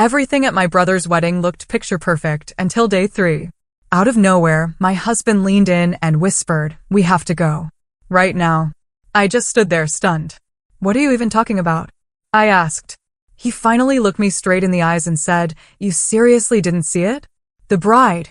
Everything at my brother's wedding looked picture perfect until day 3. Out of nowhere, my husband leaned in and whispered, "We have to go. Right now." I just stood there stunned. "What are you even talking about?" I asked. He finally looked me straight in the eyes and said, "You seriously didn't see it?" The bride,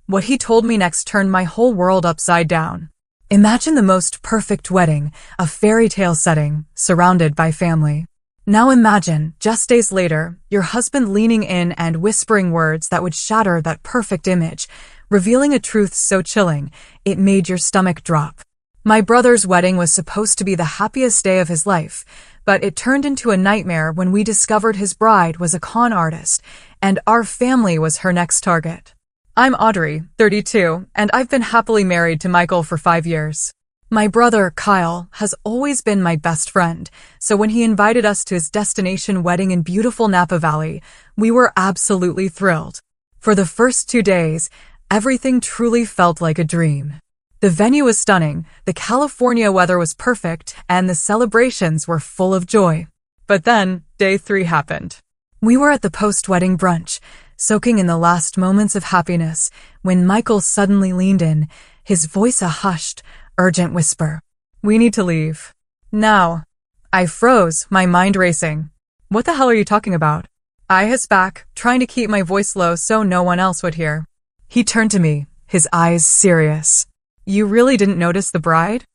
what he told me next turned my whole world upside down. Imagine the most perfect wedding, a fairy tale setting, surrounded by family. Now imagine, just days later, your husband leaning in and whispering words that would shatter that perfect image, revealing a truth so chilling, it made your stomach drop. My brother's wedding was supposed to be the happiest day of his life, but it turned into a nightmare when we discovered his bride was a con artist, and our family was her next target. I'm Audrey, 32, and I've been happily married to Michael for 5 years. My brother, Kyle, has always been my best friend, so when he invited us to his destination wedding in beautiful Napa Valley, we were absolutely thrilled. For the first 2 days, everything truly felt like a dream. The venue was stunning, the California weather was perfect, and the celebrations were full of joy. But then, day 3 happened. We were at the post-wedding brunch, soaking in the last moments of happiness, when Michael suddenly leaned in, his voice a hushed, urgent whisper. "We need to leave. Now." I froze, my mind racing. "What the hell are you talking about?" I hissed back, trying to keep my voice low so no one else would hear. He turned to me, his eyes serious. "You really didn't notice the bride?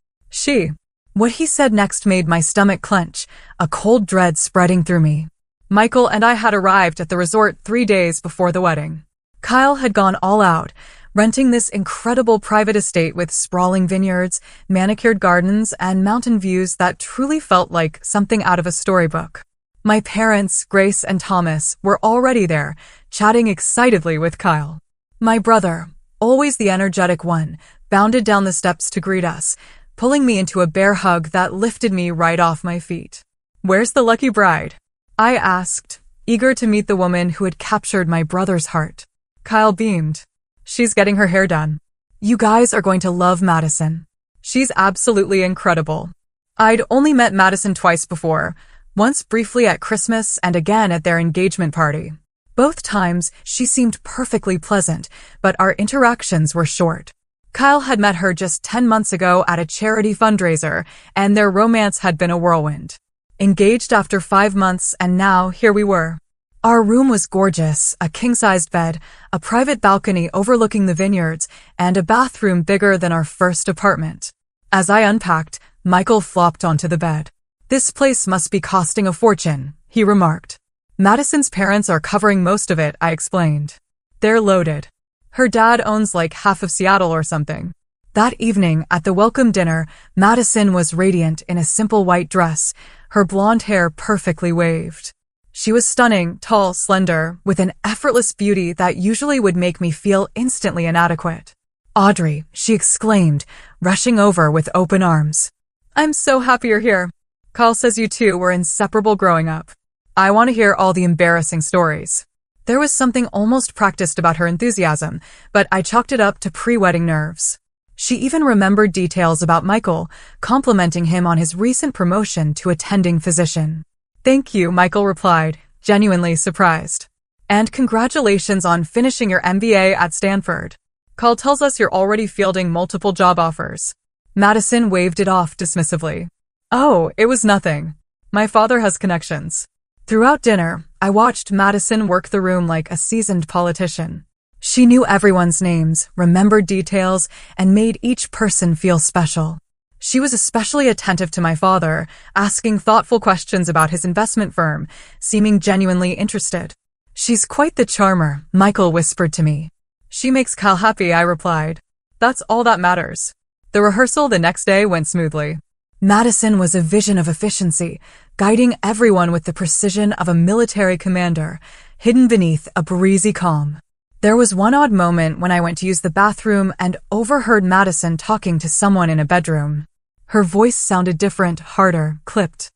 What he said next made my stomach clench, a cold dread spreading through me. Michael and I had arrived at the resort 3 days before the wedding. Kyle had gone all out, renting this incredible private estate with sprawling vineyards, manicured gardens, and mountain views that truly felt like something out of a storybook. My parents, Grace and Thomas, were already there, chatting excitedly with Kyle. My brother, always the energetic one, bounded down the steps to greet us, pulling me into a bear hug that lifted me right off my feet. "Where's the lucky bride?" I asked, eager to meet the woman who had captured my brother's heart. Kyle beamed. "She's getting her hair done. You guys are going to love Madison. She's absolutely incredible." I'd only met Madison twice before, once briefly at Christmas and again at their engagement party. Both times, she seemed perfectly pleasant, but our interactions were short. Kyle had met her just 10 months ago at a charity fundraiser, and their romance had been a whirlwind. Engaged after 5 months, and now here we were. Our room was gorgeous, a king-sized bed, a private balcony overlooking the vineyards, and a bathroom bigger than our first apartment. As I unpacked, Michael flopped onto the bed. "This place must be costing a fortune," he remarked. "Madison's parents are covering most of it," I explained. "They're loaded. Her dad owns like half of Seattle or something." That evening, at the welcome dinner, Madison was radiant in a simple white dress, her blonde hair perfectly waved. She was stunning, tall, slender, with an effortless beauty that usually would make me feel instantly inadequate. "Audrey," she exclaimed, rushing over with open arms. "I'm so happy you're here. Kyle says you two were inseparable growing up. I want to hear all the embarrassing stories." There was something almost practiced about her enthusiasm, but I chalked it up to pre-wedding nerves. She even remembered details about Michael, complimenting him on his recent promotion to attending physician. "Thank you," Michael replied, genuinely surprised. "And congratulations on finishing your MBA at Stanford. Kyle tells us you're already fielding multiple job offers." Madison waved it off dismissively. "Oh, it was nothing. My father has connections." Throughout dinner, I watched Madison work the room like a seasoned politician. She knew everyone's names, remembered details, and made each person feel special. She was especially attentive to my father, asking thoughtful questions about his investment firm, seeming genuinely interested. "She's quite the charmer," Michael whispered to me. "She makes Kyle happy," I replied. "That's all that matters." The rehearsal the next day went smoothly. Madison was a vision of efficiency, guiding everyone with the precision of a military commander, hidden beneath a breezy calm. There was one odd moment when I went to use the bathroom and overheard Madison talking to someone in a bedroom. Her voice sounded different, harder, clipped.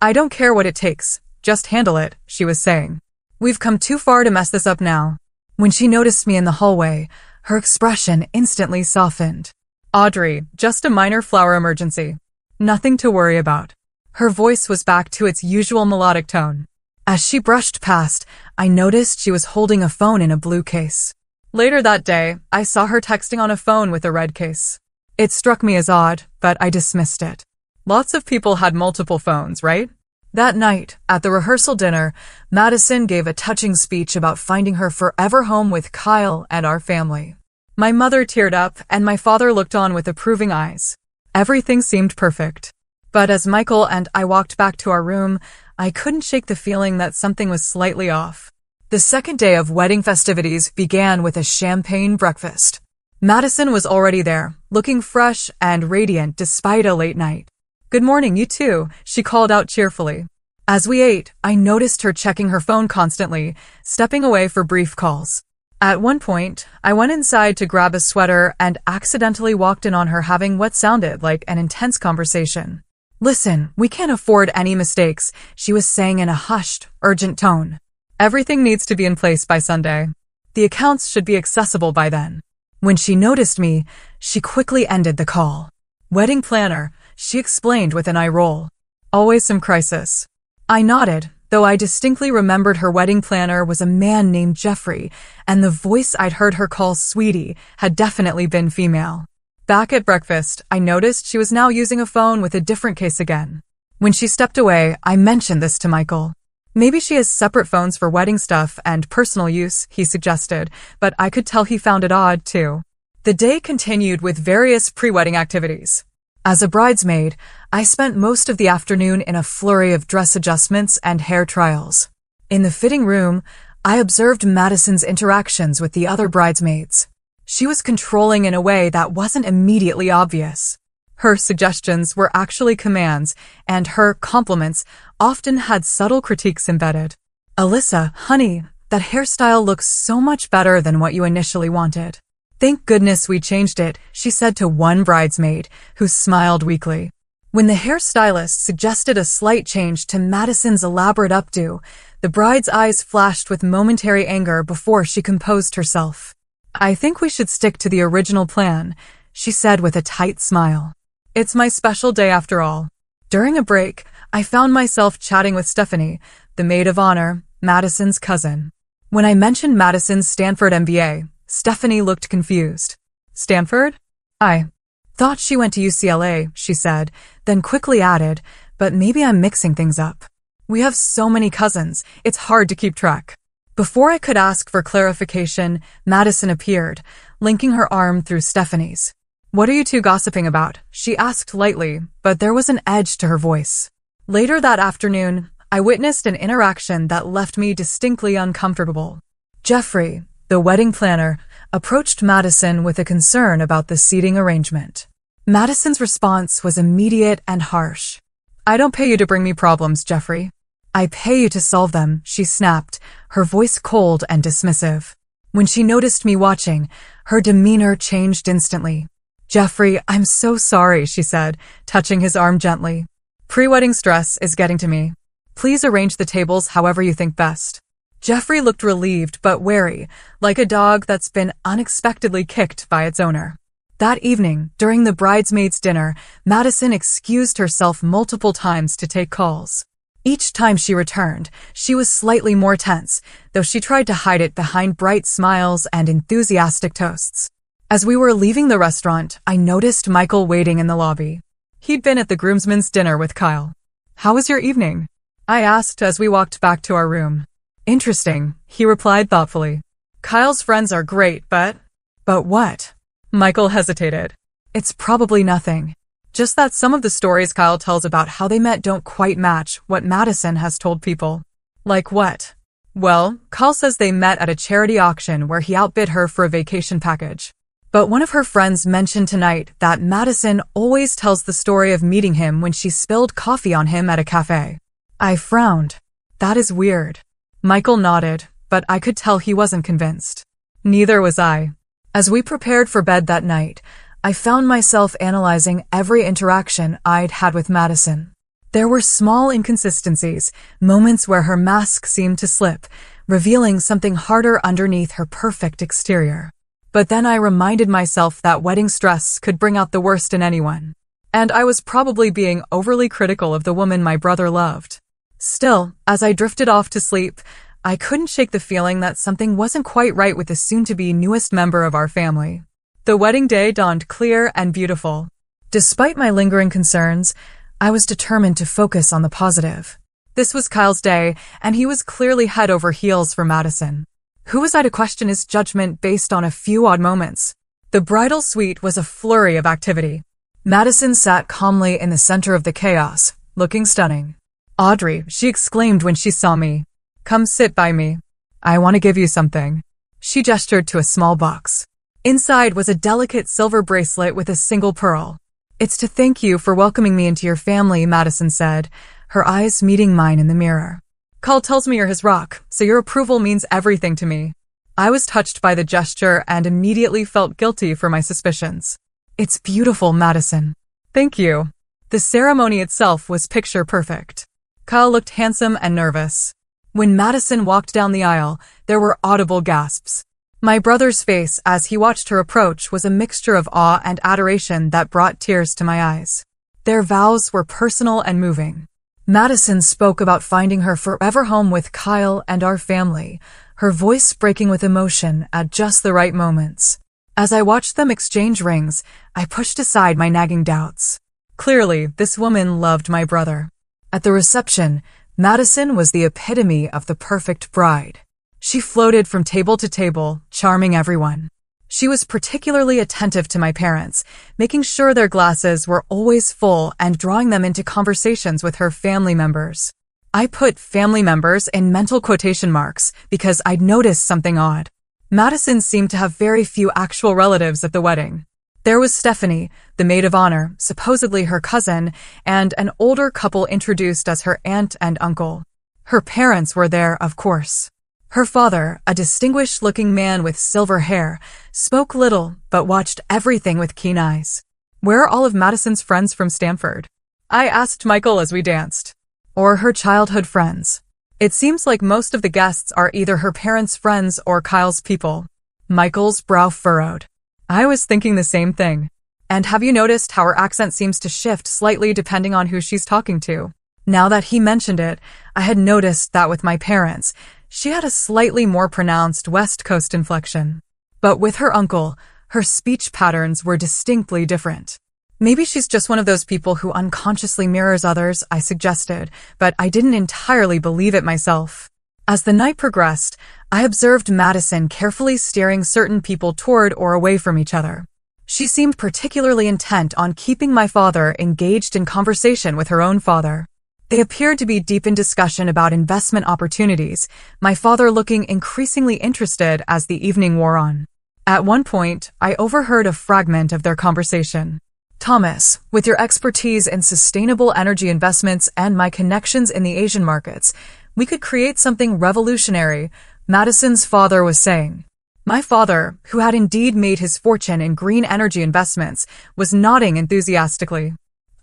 "I don't care what it takes, just handle it," she was saying. "We've come too far to mess this up now." When she noticed me in the hallway, her expression instantly softened. "Audrey, just a minor flower emergency. Nothing to worry about." Her voice was back to its usual melodic tone. As she brushed past, I noticed she was holding a phone in a blue case. Later that day, I saw her texting on a phone with a red case. It struck me as odd, but I dismissed it. Lots of people had multiple phones, right? That night, at the rehearsal dinner, Madison gave a touching speech about finding her forever home with Kyle and our family. My mother teared up, and my father looked on with approving eyes. Everything seemed perfect. But as Michael and I walked back to our room, I couldn't shake the feeling that something was slightly off. The second day of wedding festivities began with a champagne breakfast. Madison was already there, looking fresh and radiant despite a late night. "Good morning, you too," she called out cheerfully. As we ate, I noticed her checking her phone constantly, stepping away for brief calls. At one point, I went inside to grab a sweater and accidentally walked in on her having what sounded like an intense conversation. "Listen, we can't afford any mistakes," she was saying in a hushed, urgent tone. "Everything needs to be in place by Sunday. The accounts should be accessible by then." When she noticed me, she quickly ended the call. "Wedding planner," she explained with an eye roll. "Always some crisis." I nodded, though I distinctly remembered her wedding planner was a man named Jeffrey, and the voice I'd heard her call Sweetie had definitely been female. Back at breakfast, I noticed she was now using a phone with a different case again. When she stepped away, I mentioned this to Michael. "Maybe she has separate phones for wedding stuff and personal use," he suggested, but I could tell he found it odd, too. The day continued with various pre-wedding activities. As a bridesmaid, I spent most of the afternoon in a flurry of dress adjustments and hair trials. In the fitting room, I observed Madison's interactions with the other bridesmaids. She was controlling in a way that wasn't immediately obvious. Her suggestions were actually commands, and her compliments often had subtle critiques embedded. "Alyssa, honey, that hairstyle looks so much better than what you initially wanted." "Thank goodness we changed it," she said to one bridesmaid, who smiled weakly. When the hairstylist suggested a slight change to Madison's elaborate updo, the bride's eyes flashed with momentary anger before she composed herself. "I think we should stick to the original plan," she said with a tight smile. "It's my special day after all." During a break, I found myself chatting with Stephanie, the maid of honor, Madison's cousin. When I mentioned Madison's Stanford MBA, Stephanie looked confused. "Stanford? I thought she went to UCLA," she said, then quickly added, "but maybe I'm mixing things up. We have so many cousins, it's hard to keep track." Before I could ask for clarification, Madison appeared, linking her arm through Stephanie's. "What are you two gossiping about?" she asked lightly, but there was an edge to her voice. Later that afternoon, I witnessed an interaction that left me distinctly uncomfortable. Jeffrey, the wedding planner, approached Madison with a concern about the seating arrangement. Madison's response was immediate and harsh. "I don't pay you to bring me problems, Jeffrey. I pay you to solve them," she snapped, her voice cold and dismissive. When she noticed me watching, her demeanor changed instantly. "Jeffrey, I'm so sorry," she said, touching his arm gently. "Pre-wedding stress is getting to me. Please arrange the tables however you think best." Jeffrey looked relieved but wary, like a dog that's been unexpectedly kicked by its owner. That evening, during the bridesmaids' dinner, Madison excused herself multiple times to take calls. Each time she returned, she was slightly more tense, though she tried to hide it behind bright smiles and enthusiastic toasts. As we were leaving the restaurant, I noticed Michael waiting in the lobby. He'd been at the groomsmen's dinner with Kyle. "How was your evening?" I asked as we walked back to our room. "Interesting," he replied thoughtfully. "Kyle's friends are great, but..." "But what?" Michael hesitated. "It's probably nothing. Just that some of the stories Kyle tells about how they met don't quite match what Madison has told people." "Like what?" "Well, Kyle says they met at a charity auction where he outbid her for a vacation package. But one of her friends mentioned tonight that Madison always tells the story of meeting him when she spilled coffee on him at a cafe." I frowned. "That is weird." Michael nodded, but I could tell he wasn't convinced. Neither was I. As we prepared for bed that night, I found myself analyzing every interaction I'd had with Madison. There were small inconsistencies, moments where her mask seemed to slip, revealing something harder underneath her perfect exterior. But then I reminded myself that wedding stress could bring out the worst in anyone. And I was probably being overly critical of the woman my brother loved. Still, as I drifted off to sleep, I couldn't shake the feeling that something wasn't quite right with the soon-to-be newest member of our family. The wedding day dawned clear and beautiful. Despite my lingering concerns, I was determined to focus on the positive. This was Kyle's day, and he was clearly head over heels for Madison. Who was I to question his judgment based on a few odd moments? The bridal suite was a flurry of activity. Madison sat calmly in the center of the chaos, looking stunning. "Audrey," she exclaimed when she saw me. "Come sit by me. I want to give you something." She gestured to a small box. Inside was a delicate silver bracelet with a single pearl. "It's to thank you for welcoming me into your family," Madison said, her eyes meeting mine in the mirror. "Kyle tells me you're his rock, so your approval means everything to me." I was touched by the gesture and immediately felt guilty for my suspicions. "It's beautiful, Madison." "Thank you." The ceremony itself was picture perfect. Kyle looked handsome and nervous. When Madison walked down the aisle, there were audible gasps. My brother's face as he watched her approach was a mixture of awe and adoration that brought tears to my eyes. Their vows were personal and moving. Madison spoke about finding her forever home with Kyle and our family, her voice breaking with emotion at just the right moments. As I watched them exchange rings, I pushed aside my nagging doubts. Clearly, this woman loved my brother. At the reception, Madison was the epitome of the perfect bride. She floated from table to table, charming everyone. She was particularly attentive to my parents, making sure their glasses were always full and drawing them into conversations with her family members. I put family members in mental quotation marks because I'd noticed something odd. Madison seemed to have very few actual relatives at the wedding. There was Stephanie, the maid of honor, supposedly her cousin, and an older couple introduced as her aunt and uncle. Her parents were there, of course. Her father, a distinguished-looking man with silver hair, spoke little but watched everything with keen eyes. "Where are all of Madison's friends from Stanford?" I asked Michael as we danced. "Or her childhood friends. It seems like most of the guests are either her parents' friends or Kyle's people." Michael's brow furrowed. I was thinking the same thing. "And have you noticed how her accent seems to shift slightly depending on who she's talking to?" Now that he mentioned it, I had noticed that with my parents, she had a slightly more pronounced West Coast inflection. But with her uncle, her speech patterns were distinctly different. "Maybe she's just one of those people who unconsciously mirrors others," I suggested, but I didn't entirely believe it myself. As the night progressed, I observed Madison carefully steering certain people toward or away from each other. She seemed particularly intent on keeping my father engaged in conversation with her own father. They appeared to be deep in discussion about investment opportunities, my father looking increasingly interested as the evening wore on. At one point, I overheard a fragment of their conversation. "Thomas, with your expertise in sustainable energy investments and my connections in the Asian markets, we could create something revolutionary," Madison's father was saying. My father, who had indeed made his fortune in green energy investments, was nodding enthusiastically.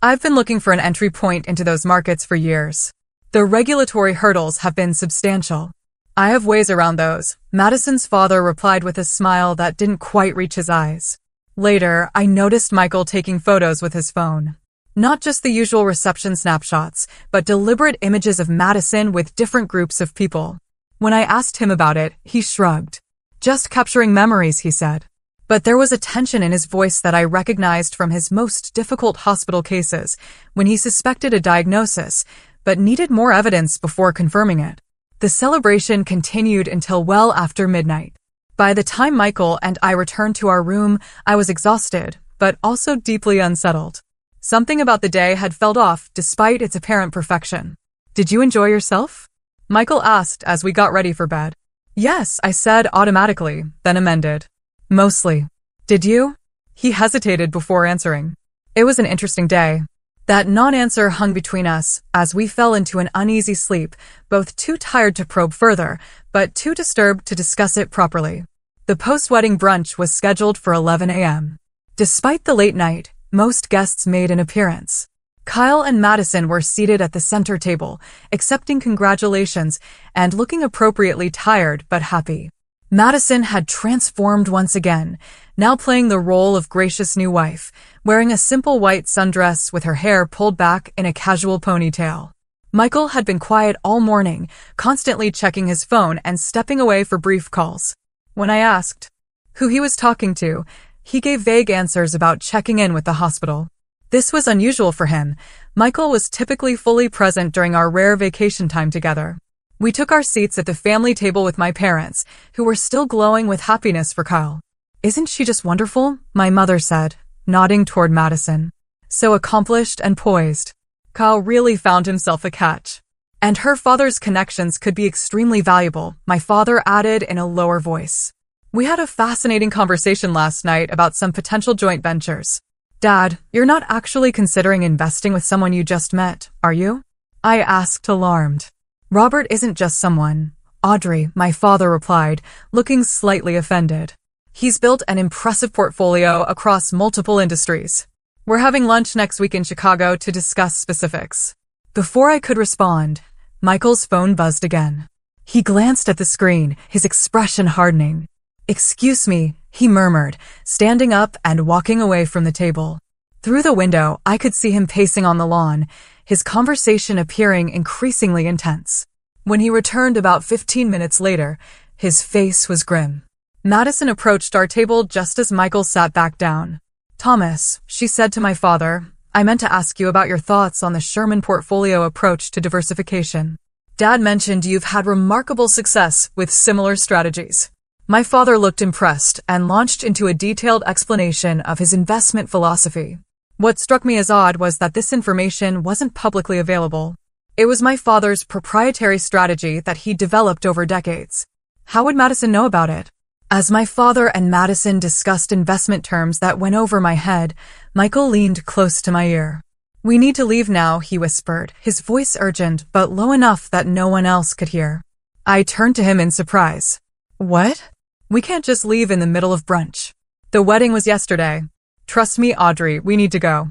"I've been looking for an entry point into those markets for years. The regulatory hurdles have been substantial. I have ways around those," Madison's father replied with a smile that didn't quite reach his eyes. Later, I noticed Michael taking photos with his phone. Not just the usual reception snapshots, but deliberate images of Madison with different groups of people. When I asked him about it, he shrugged. "Just capturing memories," he said. But there was a tension in his voice that I recognized from his most difficult hospital cases, when he suspected a diagnosis, but needed more evidence before confirming it. The celebration continued until well after midnight. By the time Michael and I returned to our room, I was exhausted, but also deeply unsettled. Something about the day had felt off despite its apparent perfection. "Did you enjoy yourself?" Michael asked as we got ready for bed. "Yes," I said automatically, then amended. "Mostly. Did you?" He hesitated before answering. "It was an interesting day." That non-answer hung between us as we fell into an uneasy sleep, both too tired to probe further, but too disturbed to discuss it properly. The post-wedding brunch was scheduled for 11 a.m. Despite the late night, most guests made an appearance. Kyle and Madison were seated at the center table, accepting congratulations and looking appropriately tired but happy. Madison had transformed once again, now playing the role of gracious new wife, wearing a simple white sundress with her hair pulled back in a casual ponytail. Michael had been quiet all morning, constantly checking his phone and stepping away for brief calls. When I asked who he was talking to, he gave vague answers about checking in with the hospital. This was unusual for him. Michael was typically fully present during our rare vacation time together. We took our seats at the family table with my parents, who were still glowing with happiness for Kyle. "Isn't she just wonderful?" my mother said, nodding toward Madison. "So accomplished and poised." Kyle really found himself a catch. "And her father's connections could be extremely valuable," my father added in a lower voice. "We had a fascinating conversation last night about some potential joint ventures." "Dad, you're not actually considering investing with someone you just met, are you?" I asked, alarmed. "Robert isn't just someone, Audrey," my father replied, looking slightly offended. "He's built an impressive portfolio across multiple industries. We're having lunch next week in Chicago to discuss specifics." Before I could respond, Michael's phone buzzed again. He glanced at the screen, his expression hardening. "Excuse me," he murmured, standing up and walking away from the table. Through the window, I could see him pacing on the lawn, his conversation appearing increasingly intense. When he returned about 15 minutes later, his face was grim. Madison approached our table just as Michael sat back down. "Thomas," she said to my father, "I meant to ask you about your thoughts on the Sherman portfolio approach to diversification. Dad mentioned you've had remarkable success with similar strategies." My father looked impressed and launched into a detailed explanation of his investment philosophy. What struck me as odd was that this information wasn't publicly available. It was my father's proprietary strategy that he developed over decades. How would Madison know about it? As my father and Madison discussed investment terms that went over my head, Michael leaned close to my ear. "We need to leave now," he whispered, his voice urgent but low enough that no one else could hear. I turned to him in surprise. "What? We can't just leave in the middle of brunch. The wedding was yesterday. Trust me, Audrey, we need to go.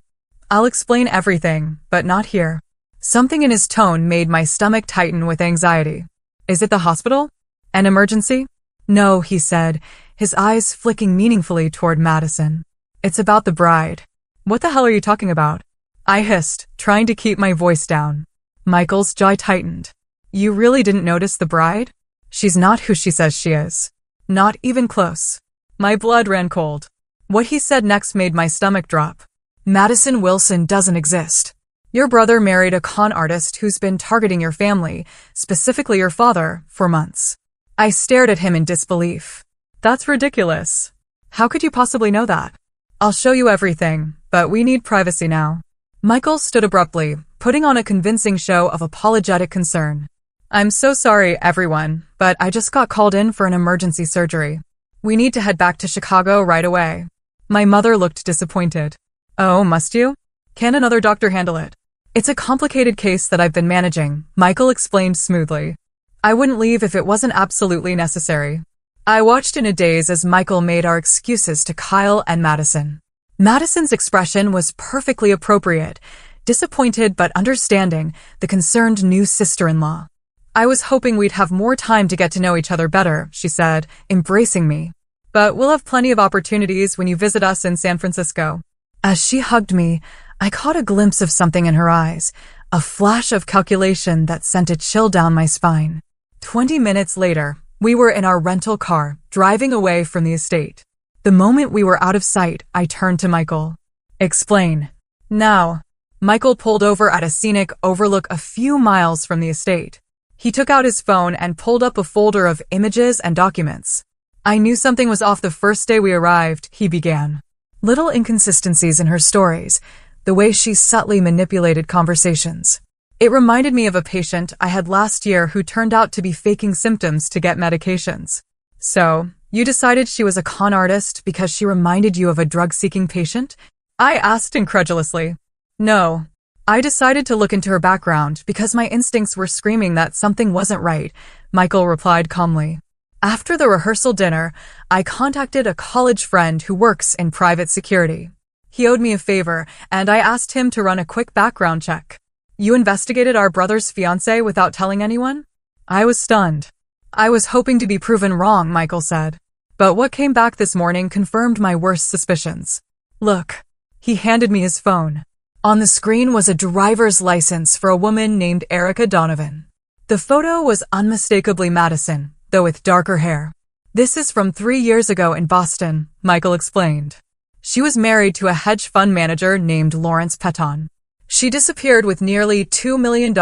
I'll explain everything, but not here." Something in his tone made my stomach tighten with anxiety. "Is it the hospital? An emergency?" "No," he said, his eyes flicking meaningfully toward Madison. "It's about the bride." "What the hell are you talking about?" I hissed, trying to keep my voice down. Michael's jaw tightened. "You really didn't notice the bride? She's not who she says she is. Not even close." My blood ran cold. What he said next made my stomach drop. "Madison Wilson doesn't exist. Your brother married a con artist who's been targeting your family, specifically your father, for months." I stared at him in disbelief. "That's ridiculous. How could you possibly know that?" "I'll show you everything, but we need privacy now." Michael stood abruptly, putting on a convincing show of apologetic concern. "I'm so sorry, everyone, but I just got called in for an emergency surgery. We need to head back to Chicago right away." My mother looked disappointed. "Oh, must you? Can another doctor handle it?" "It's a complicated case that I've been managing," Michael explained smoothly. "I wouldn't leave if it wasn't absolutely necessary." I watched in a daze as Michael made our excuses to Kyle and Madison. Madison's expression was perfectly appropriate, disappointed but understanding, the concerned new sister-in-law. "I was hoping we'd have more time to get to know each other better," she said, embracing me. "But we'll have plenty of opportunities when you visit us in San Francisco." As she hugged me, I caught a glimpse of something in her eyes, a flash of calculation that sent a chill down my spine. 20 minutes later, we were in our rental car, driving away from the estate. The moment we were out of sight, I turned to Michael. "Explain." "Now." Michael pulled over at a scenic overlook a few miles from the estate. He took out his phone and pulled up a folder of images and documents. "I knew something was off the first day we arrived," he began. Little inconsistencies in her stories, the way she subtly manipulated conversations. It reminded me of a patient I had last year who turned out to be faking symptoms to get medications. "So, you decided she was a con artist because she reminded you of a drug-seeking patient?" I asked incredulously. "No. I decided to look into her background because my instincts were screaming that something wasn't right," Michael replied calmly. "After the rehearsal dinner, I contacted a college friend who works in private security. He owed me a favor, and I asked him to run a quick background check." "You investigated our brother's fiancé without telling anyone?" I was stunned. "I was hoping to be proven wrong," Michael said. "But what came back this morning confirmed my worst suspicions. Look." He handed me his phone. On the screen was a driver's license for a woman named Erica Donovan. The photo was unmistakably Madison, though with darker hair. "This is from 3 years ago in Boston," Michael explained. She was married to a hedge fund manager named Lawrence Petton. She disappeared with nearly $2 million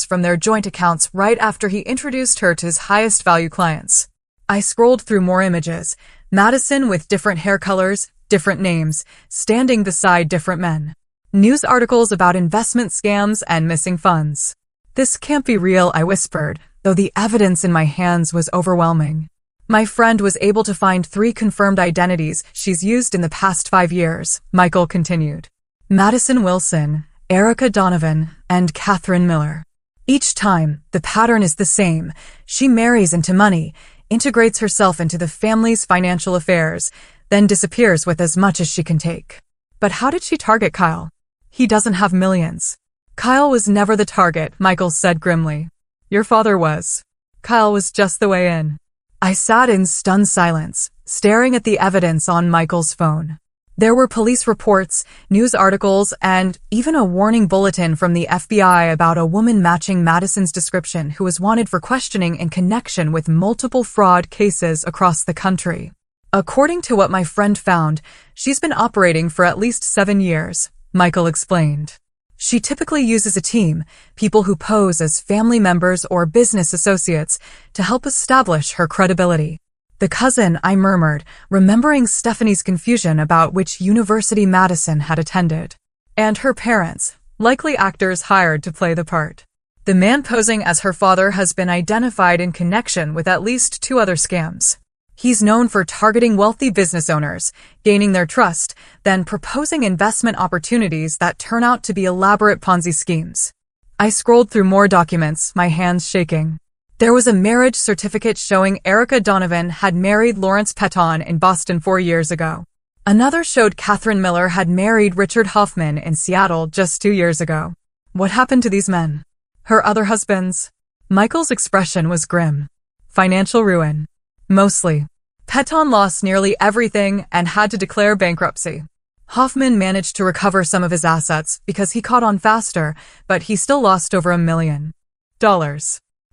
from their joint accounts right after he introduced her to his highest value clients. I scrolled through more images. Madison with different hair colors, different names, standing beside different men. News articles about investment scams and missing funds. "This can't be real," I whispered, though the evidence in my hands was overwhelming. "My friend was able to find 3 confirmed identities she's used in the past 5 years," Michael continued. "Madison Wilson, Erica Donovan, and Catherine Miller. Each time, the pattern is the same. She marries into money, integrates herself into the family's financial affairs, then disappears with as much as she can take." "But how did she target Kyle? He doesn't have millions." "Kyle was never the target," Michael said grimly. "Your father was. Kyle was just the way in." I sat in stunned silence, staring at the evidence on Michael's phone. There were police reports, news articles, and even a warning bulletin from the FBI about a woman matching Madison's description who was wanted for questioning in connection with multiple fraud cases across the country. "According to what my friend found, she's been operating for at least 7 years," Michael explained. "She typically uses a team, people who pose as family members or business associates, to help establish her credibility." "The cousin," I murmured, remembering Stephanie's confusion about which university Madison had attended. "And her parents, likely actors hired to play the part. The man posing as her father has been identified in connection with at least 2 other scams. He's known for targeting wealthy business owners, gaining their trust, then proposing investment opportunities that turn out to be elaborate Ponzi schemes." I scrolled through more documents, my hands shaking. There was a marriage certificate showing Erica Donovan had married Lawrence Petton in Boston 4 years ago. Another showed Catherine Miller had married Richard Hoffman in Seattle just 2 years ago. What happened to these men? Her other husbands? Michael's expression was grim. Financial ruin. Mostly. Petton lost nearly everything and had to declare bankruptcy. Hoffman managed to recover some of his assets because he caught on faster, but he still lost over $1 million.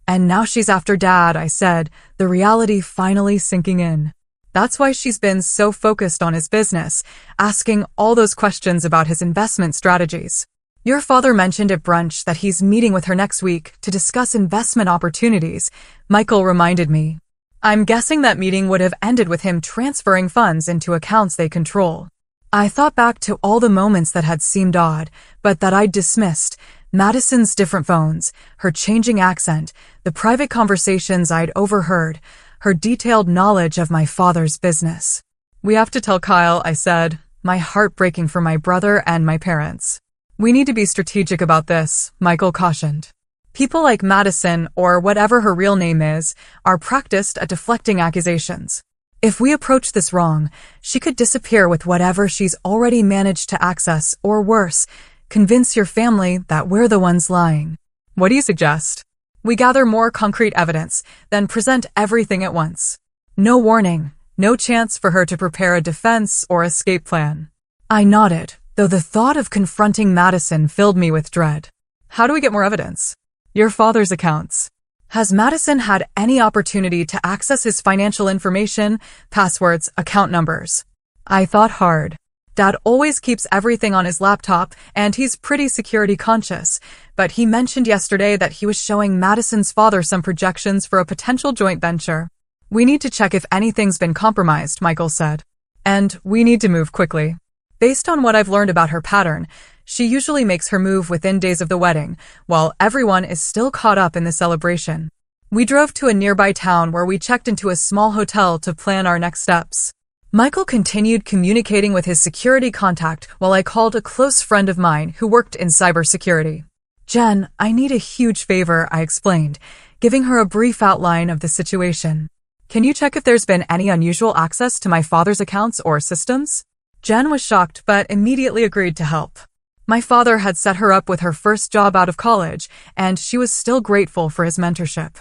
"And now she's after Dad," I said, the reality finally sinking in. "That's why she's been so focused on his business, asking all those questions about his investment strategies. Your father mentioned at brunch that he's meeting with her next week to discuss investment opportunities," Michael reminded me. "I'm guessing that meeting would have ended with him transferring funds into accounts they control." I thought back to all the moments that had seemed odd, but that I'd dismissed. Madison's different phones, her changing accent, the private conversations I'd overheard, her detailed knowledge of my father's business. "We have to tell Kyle," I said, my heart breaking for my brother and my parents. "We need to be strategic about this," Michael cautioned. "People like Madison, or whatever her real name is, are practiced at deflecting accusations. If we approach this wrong, she could disappear with whatever she's already managed to access, or worse, convince your family that we're the ones lying." "What do you suggest?" "We gather more concrete evidence, then present everything at once. No warning, no chance for her to prepare a defense or escape plan." I nodded, though the thought of confronting Madison filled me with dread. "How do we get more evidence?" "Your father's accounts. Has Madison had any opportunity to access his financial information, passwords, account numbers?" I thought hard. Dad always keeps everything on his laptop, and he's pretty security conscious, but he mentioned yesterday that he was showing Madison's father some projections for a potential joint venture. "We need to check if anything's been compromised," Michael said. "And we need to move quickly. Based on what I've learned about her pattern, she usually makes her move within days of the wedding, while everyone is still caught up in the celebration." We drove to a nearby town where we checked into a small hotel to plan our next steps. Michael continued communicating with his security contact while I called a close friend of mine who worked in cybersecurity. "Jen, I need a huge favor," I explained, giving her a brief outline of the situation. "Can you check if there's been any unusual access to my father's accounts or systems?" Jen was shocked but immediately agreed to help. My father had set her up with her first job out of college, and she was still grateful for his mentorship.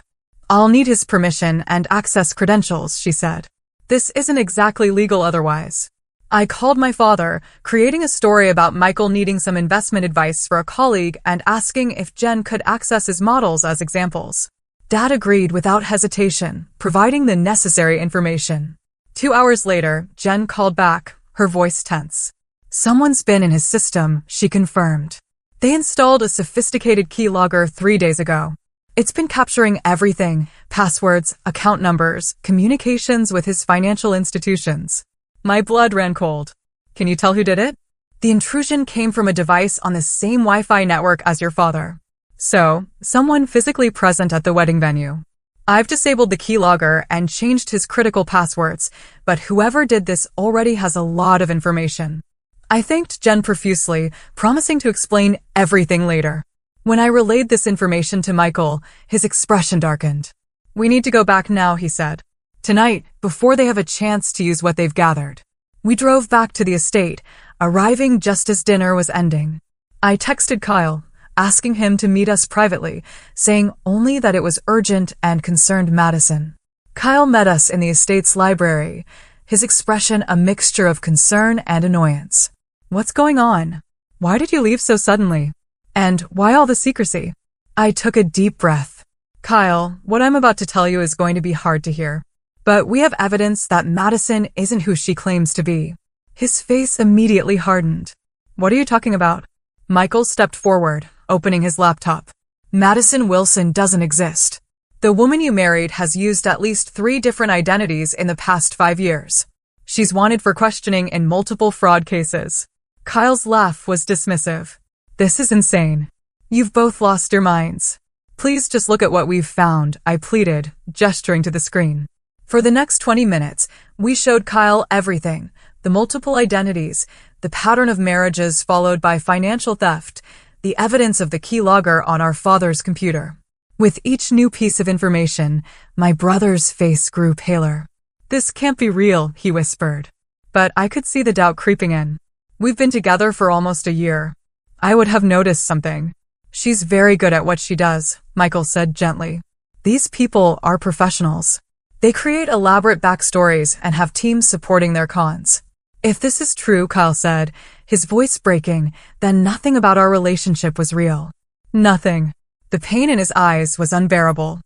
"I'll need his permission and access credentials," she said. "This isn't exactly legal otherwise." I called my father, creating a story about Michael needing some investment advice for a colleague and asking if Jen could access his models as examples. Dad agreed without hesitation, providing the necessary information. 2 hours later, Jen called back, her voice tense. Someone's been in his system, she confirmed. They installed a sophisticated keylogger 3 days ago. It's been capturing everything: passwords, account numbers, communications with his financial institutions. My blood ran cold. Can you tell who did it? The intrusion came from a device on the same Wi-Fi network as your father. So, someone physically present at the wedding venue. I've disabled the keylogger and changed his critical passwords, but whoever did this already has a lot of information. I thanked Jen profusely, promising to explain everything later. When I relayed this information to Michael, his expression darkened. We need to go back now, he said. Tonight, before they have a chance to use what they've gathered. We drove back to the estate, arriving just as dinner was ending. I texted Kyle, asking him to meet us privately, saying only that it was urgent and concerned Madison. Kyle met us in the estate's library, his expression a mixture of concern and annoyance. What's going on? Why did you leave so suddenly? And why all the secrecy? I took a deep breath. Kyle, what I'm about to tell you is going to be hard to hear. But we have evidence that Madison isn't who she claims to be. His face immediately hardened. What are you talking about? Michael stepped forward, opening his laptop. Madison Wilson doesn't exist. The woman you married has used at least 3 different identities in the past 5 years. She's wanted for questioning in multiple fraud cases. Kyle's laugh was dismissive. This is insane. You've both lost your minds. Please just look at what we've found, I pleaded, gesturing to the screen. For the next 20 minutes, we showed Kyle everything: the multiple identities, the pattern of marriages followed by financial theft, the evidence of the keylogger on our father's computer. With each new piece of information, my brother's face grew paler. This can't be real, he whispered. But I could see the doubt creeping in. We've been together for almost a year. I would have noticed something. She's very good at what she does, Michael said gently. These people are professionals. They create elaborate backstories and have teams supporting their cons. If this is true, Kyle said, his voice breaking, then nothing about our relationship was real. Nothing. The pain in his eyes was unbearable.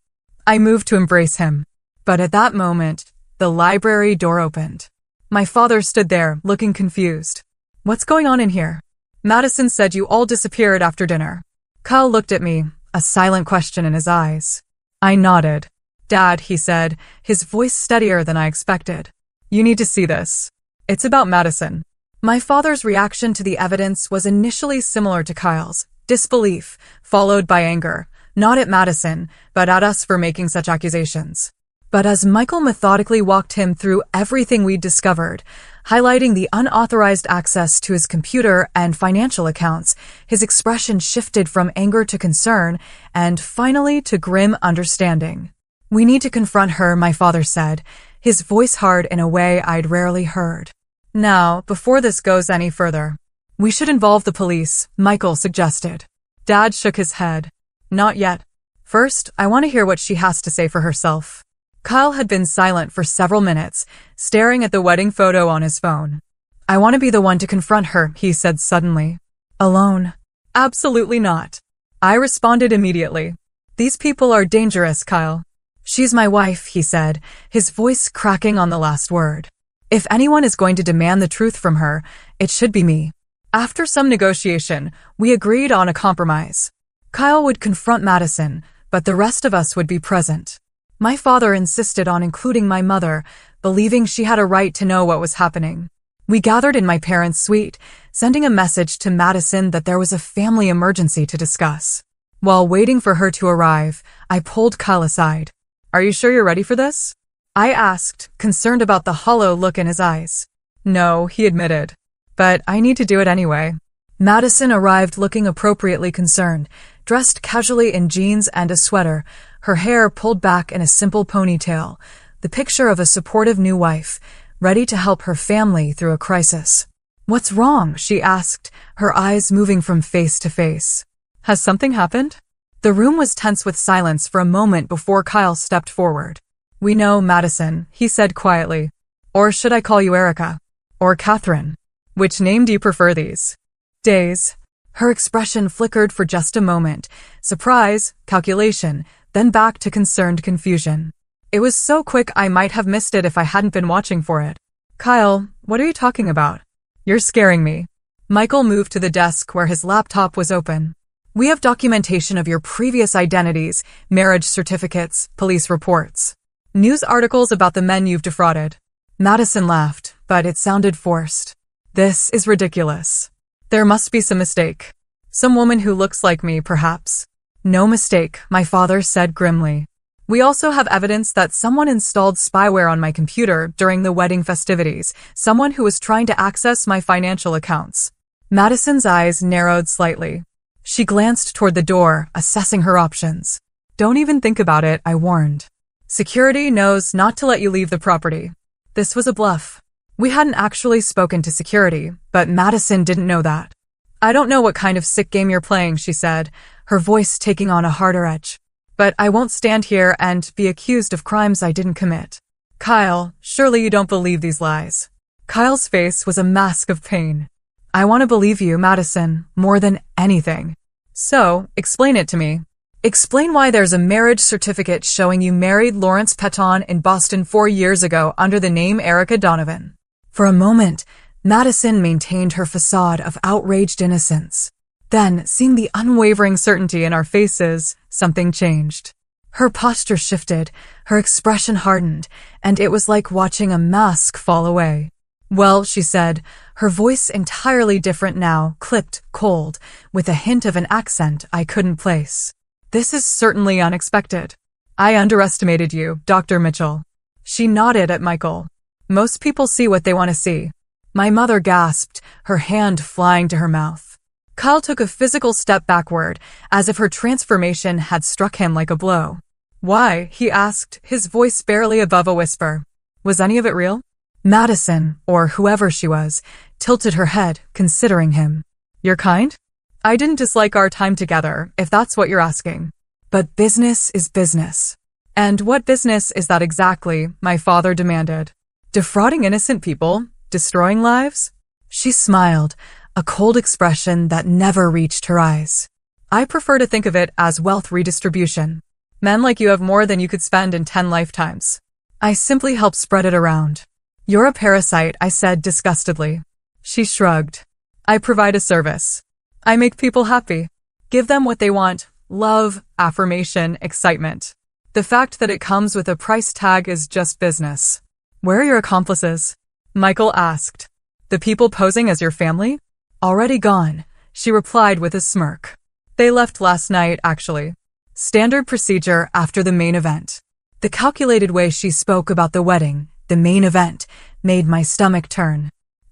I moved to embrace him. But at that moment, the library door opened. My father stood there, looking confused. What's going on in here? Madison said you all disappeared after dinner. Kyle looked at me, a silent question in his eyes. I nodded. Dad, he said, his voice steadier than I expected. You need to see this. It's about Madison. My father's reaction to the evidence was initially similar to Kyle's, disbelief, followed by anger, not at Madison, but at us for making such accusations. But as Michael methodically walked him through everything we'd discovered, highlighting the unauthorized access to his computer and financial accounts, his expression shifted from anger to concern and finally to grim understanding. We need to confront her, my father said, his voice hard in a way I'd rarely heard. Now, before this goes any further, we should involve the police, Michael suggested. Dad shook his head. Not yet. First, I want to hear what she has to say for herself. Kyle had been silent for several minutes, staring at the wedding photo on his phone. I want to be the one to confront her, he said suddenly. Alone? Absolutely not. I responded immediately. These people are dangerous, Kyle. She's my wife, he said, his voice cracking on the last word. If anyone is going to demand the truth from her, it should be me. After some negotiation, we agreed on a compromise. Kyle would confront Madison, but the rest of us would be present. My father insisted on including my mother, believing she had a right to know what was happening. We gathered in my parents' suite, sending a message to Madison that there was a family emergency to discuss. While waiting for her to arrive, I pulled Kyle aside. Are you sure you're ready for this? I asked, concerned about the hollow look in his eyes. No, he admitted. But I need to do it anyway. Madison arrived looking appropriately concerned, dressed casually in jeans and a sweater, her hair pulled back in a simple ponytail, the picture of a supportive new wife, ready to help her family through a crisis. What's wrong? She asked, her eyes moving from face to face. Has something happened? The room was tense with silence for a moment before Kyle stepped forward. We know, Madison, he said quietly. Or should I call you Erica? Or Catherine? Which name do you prefer these days? Her expression flickered for just a moment. Surprise, calculation, then back to concerned confusion. It was so quick I might have missed it if I hadn't been watching for it. Kyle, what are you talking about? You're scaring me. Michael moved to the desk where his laptop was open. We have documentation of your previous identities, marriage certificates, police reports, news articles about the men you've defrauded. Madison laughed, but it sounded forced. This is ridiculous. There must be some mistake. Some woman who looks like me, perhaps. No mistake, my father said grimly. We also have evidence that someone installed spyware on my computer during the wedding festivities, someone who was trying to access my financial accounts. Madison's eyes narrowed slightly. She glanced toward the door, assessing her options. Don't even think about it, I warned. Security knows not to let you leave the property. This was a bluff. We hadn't actually spoken to security, but Madison didn't know that. I don't know what kind of sick game you're playing, she said, her voice taking on a harder edge. But I won't stand here and be accused of crimes I didn't commit. Kyle, surely you don't believe these lies. Kyle's face was a mask of pain. I want to believe you, Madison, more than anything. So, explain it to me. Explain why there's a marriage certificate showing you married Lawrence Petton in Boston 4 years ago under the name Erica Donovan. For a moment, Madison maintained her facade of outraged innocence. Then, seeing the unwavering certainty in our faces, something changed. Her posture shifted, her expression hardened, and it was like watching a mask fall away. Well, she said, her voice entirely different now, clipped, cold, with a hint of an accent I couldn't place. This is certainly unexpected. I underestimated you, Dr. Mitchell. She nodded at Michael. Most people see what they want to see. My mother gasped, her hand flying to her mouth. Kyle took a physical step backward, as if her transformation had struck him like a blow. Why? He asked, his voice barely above a whisper. Was any of it real? Madison, or whoever she was, tilted her head, considering him. You're kind? I didn't dislike our time together, if that's what you're asking. But business is business. And what business is that exactly? My father demanded. Defrauding innocent people? Destroying lives? She smiled, a cold expression that never reached her eyes. I prefer to think of it as wealth redistribution. Men like you have more than you could spend in 10 lifetimes. I simply help spread it around. You're a parasite, I said disgustedly. She shrugged. I provide a service. I make people happy. Give them what they want. Love, affirmation, excitement. The fact that it comes with a price tag is just business. Where are your accomplices? Michael asked. The people posing as your family? Already gone, she replied with a smirk. They left last night, actually. Standard procedure after the main event. The calculated way she spoke about the wedding, the main event, made my stomach turn.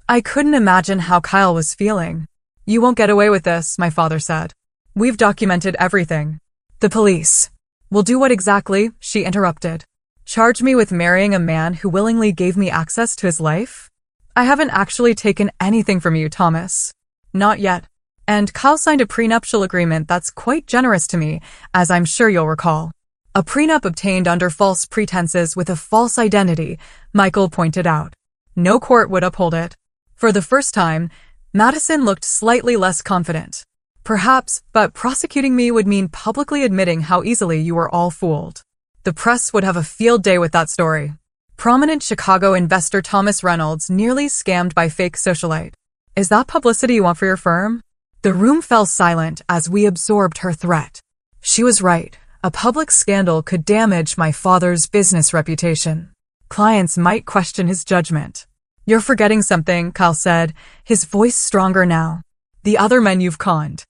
I couldn't imagine how Kyle was feeling. You won't get away with this, my father said. We've documented everything. The police. Will do what exactly? She interrupted. Charge me with marrying a man who willingly gave me access to his life? I haven't actually taken anything from you, Thomas. Not yet. And Kyle signed a prenuptial agreement that's quite generous to me, as I'm sure you'll recall. A prenup obtained under false pretenses with a false identity, Michael pointed out. No court would uphold it. For the first time, Madison looked slightly less confident. Perhaps, but prosecuting me would mean publicly admitting how easily you were all fooled. The press would have a field day with that story. Prominent Chicago investor Thomas Reynolds nearly scammed by fake socialite. Is that publicity you want for your firm? The room fell silent as we absorbed her threat. She was right. A public scandal could damage my father's business reputation. Clients might question his judgment. You're forgetting something, Kyle said, his voice stronger now. The other men you've conned.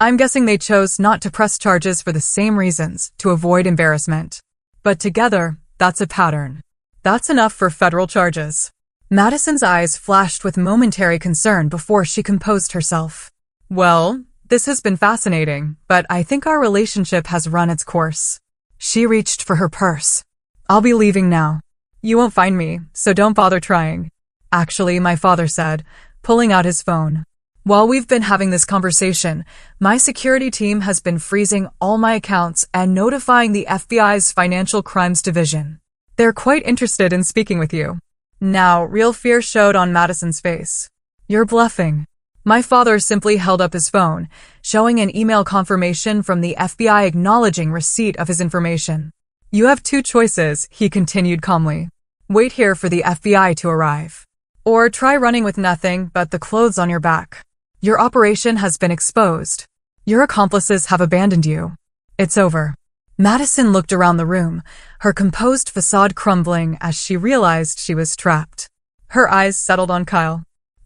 I'm guessing they chose not to press charges for the same reasons, to avoid embarrassment. But together, that's a pattern. That's enough for federal charges. Madison's eyes flashed with momentary concern before she composed herself. Well, this has been fascinating, but I think our relationship has run its course. She reached for her purse. I'll be leaving now. You won't find me, so don't bother trying. Actually, my father said, pulling out his phone. While we've been having this conversation, my security team has been freezing all my accounts and notifying the FBI's Financial Crimes Division. They're quite interested in speaking with you. Now, real fear showed on Madison's face. You're bluffing. My father simply held up his phone, showing an email confirmation from the FBI acknowledging receipt of his information. You have two choices, he continued calmly. Wait here for the FBI to arrive. Or try running with nothing but the clothes on your back. Your operation has been exposed. Your accomplices have abandoned you. It's over. Madison looked around the room, her composed facade crumbling as she realized she was trapped. Her eyes settled on Kyle.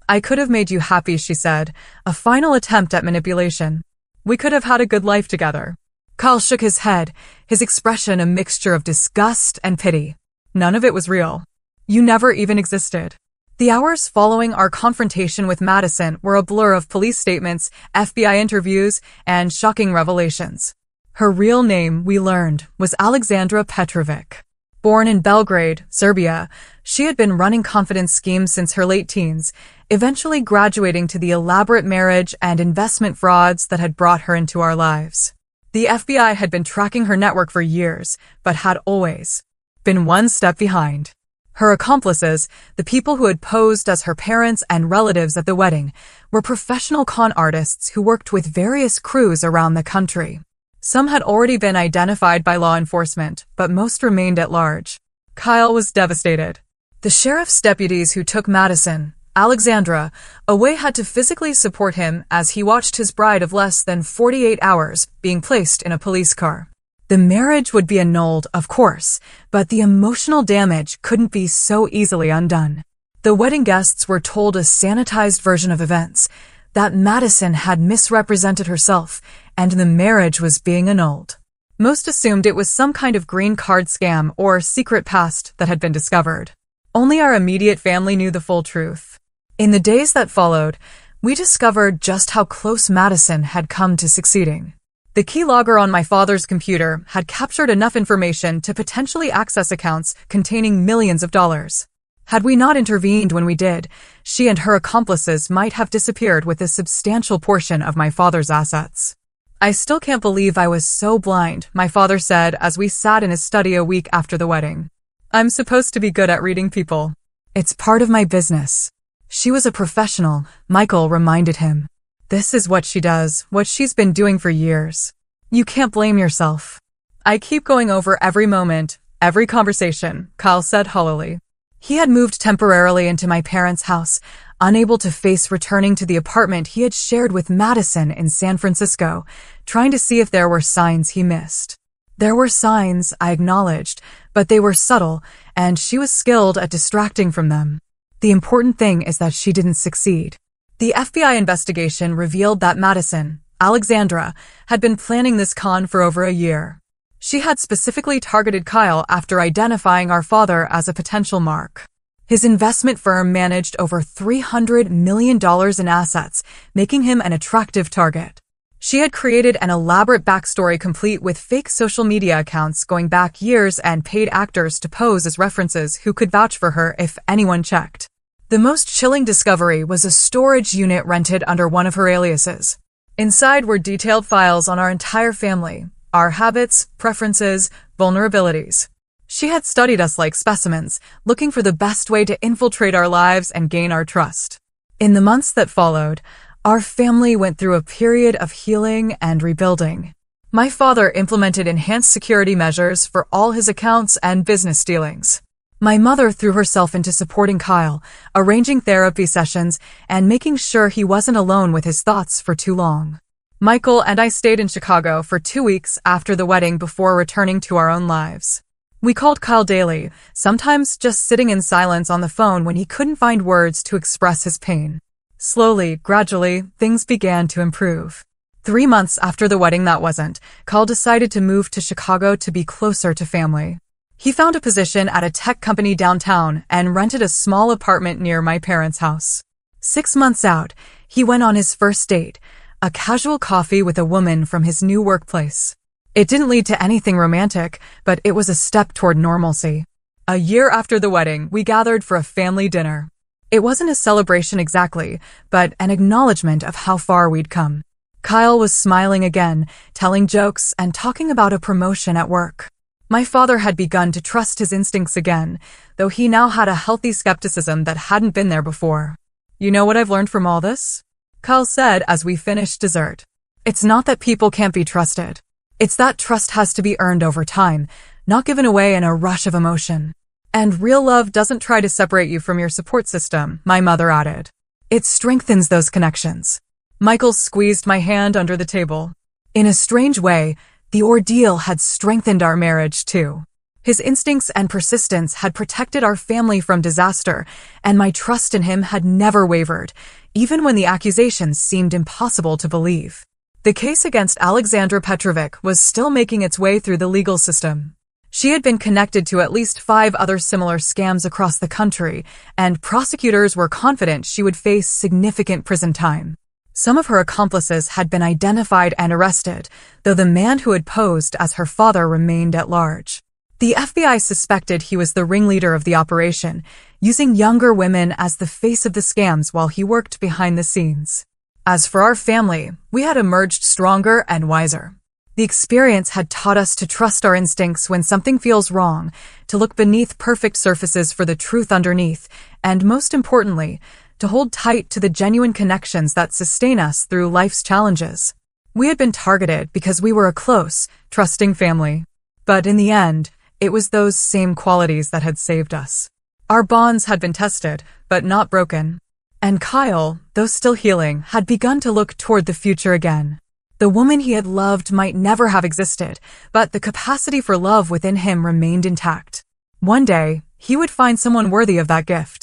I could have made you happy, she said, a final attempt at manipulation. We could have had a good life together. Kyle shook his head, his expression a mixture of disgust and pity. None of it was real. You never even existed. The hours following our confrontation with Madison were a blur of police statements, FBI interviews, and shocking revelations. Her real name, we learned, was Alexandra Petrovic. Born in Belgrade, Serbia, she had been running confidence schemes since her late teens, eventually graduating to the elaborate marriage and investment frauds that had brought her into our lives. The FBI had been tracking her network for years, but had always been one step behind. Her accomplices, the people who had posed as her parents and relatives at the wedding, were professional con artists who worked with various crews around the country. Some had already been identified by law enforcement, but most remained at large. Kyle was devastated. The sheriff's deputies who took Madison, Alexandra, away had to physically support him as he watched his bride of less than 48 hours being placed in a police car. The marriage would be annulled, of course, but the emotional damage couldn't be so easily undone. The wedding guests were told a sanitized version of events, that Madison had misrepresented herself, and the marriage was being annulled. Most assumed it was some kind of green card scam or secret past that had been discovered. Only our immediate family knew the full truth. In the days that followed, we discovered just how close Madison had come to succeeding. The keylogger on my father's computer had captured enough information to potentially access accounts containing millions of dollars. Had we not intervened when we did, she and her accomplices might have disappeared with a substantial portion of my father's assets. I still can't believe I was so blind, my father said as we sat in his study a week after the wedding. I'm supposed to be good at reading people. It's part of my business. She was a professional, Michael reminded him. This is what she does, what she's been doing for years. You can't blame yourself. I keep going over every moment, every conversation, Kyle said hollowly. He had moved temporarily into my parents' house, unable to face returning to the apartment he had shared with Madison in San Francisco, trying to see if there were signs he missed. There were signs, I acknowledged, but they were subtle, and she was skilled at distracting from them. The important thing is that she didn't succeed. The FBI investigation revealed that Madison, Alexandra, had been planning this con for over a year. She had specifically targeted Kyle after identifying our father as a potential mark. His investment firm managed over $300 million in assets, making him an attractive target. She had created an elaborate backstory complete with fake social media accounts going back years and paid actors to pose as references who could vouch for her if anyone checked. The most chilling discovery was a storage unit rented under one of her aliases. Inside were detailed files on our entire family, our habits, preferences, vulnerabilities. She had studied us like specimens, looking for the best way to infiltrate our lives and gain our trust. In the months that followed, our family went through a period of healing and rebuilding. My father implemented enhanced security measures for all his accounts and business dealings. My mother threw herself into supporting Kyle, arranging therapy sessions and making sure he wasn't alone with his thoughts for too long. Michael and I stayed in Chicago for 2 weeks after the wedding before returning to our own lives. We called Kyle daily, sometimes just sitting in silence on the phone when he couldn't find words to express his pain. Slowly, gradually, things began to improve. 3 months after the wedding that wasn't, Kyle decided to move to Chicago to be closer to family. He found a position at a tech company downtown and rented a small apartment near my parents' house. 6 months out, he went on his first date, a casual coffee with a woman from his new workplace. It didn't lead to anything romantic, but it was a step toward normalcy. A year after the wedding, we gathered for a family dinner. It wasn't a celebration exactly, but an acknowledgement of how far we'd come. Kyle was smiling again, telling jokes and talking about a promotion at work. My father had begun to trust his instincts again, though he now had a healthy skepticism that hadn't been there before. You know what I've learned from all this? Kyle said as we finished dessert. It's not that people can't be trusted. It's that trust has to be earned over time, not given away in a rush of emotion. And real love doesn't try to separate you from your support system, my mother added. It strengthens those connections. Michael squeezed my hand under the table. In a strange way, the ordeal had strengthened our marriage too. His instincts and persistence had protected our family from disaster, and my trust in him had never wavered, even when the accusations seemed impossible to believe. The case against Alexandra Petrovic was still making its way through the legal system. She had been connected to at least 5 other similar scams across the country, and prosecutors were confident she would face significant prison time. Some of her accomplices had been identified and arrested, though the man who had posed as her father remained at large. The FBI suspected he was the ringleader of the operation, using younger women as the face of the scams while he worked behind the scenes. As for our family, we had emerged stronger and wiser. The experience had taught us to trust our instincts when something feels wrong, to look beneath perfect surfaces for the truth underneath, and most importantly, to hold tight to the genuine connections that sustain us through life's challenges. We had been targeted because we were a close, trusting family. But in the end, it was those same qualities that had saved us. Our bonds had been tested, but not broken. And Kyle, though still healing, had begun to look toward the future again. The woman he had loved might never have existed, but the capacity for love within him remained intact. One day, he would find someone worthy of that gift.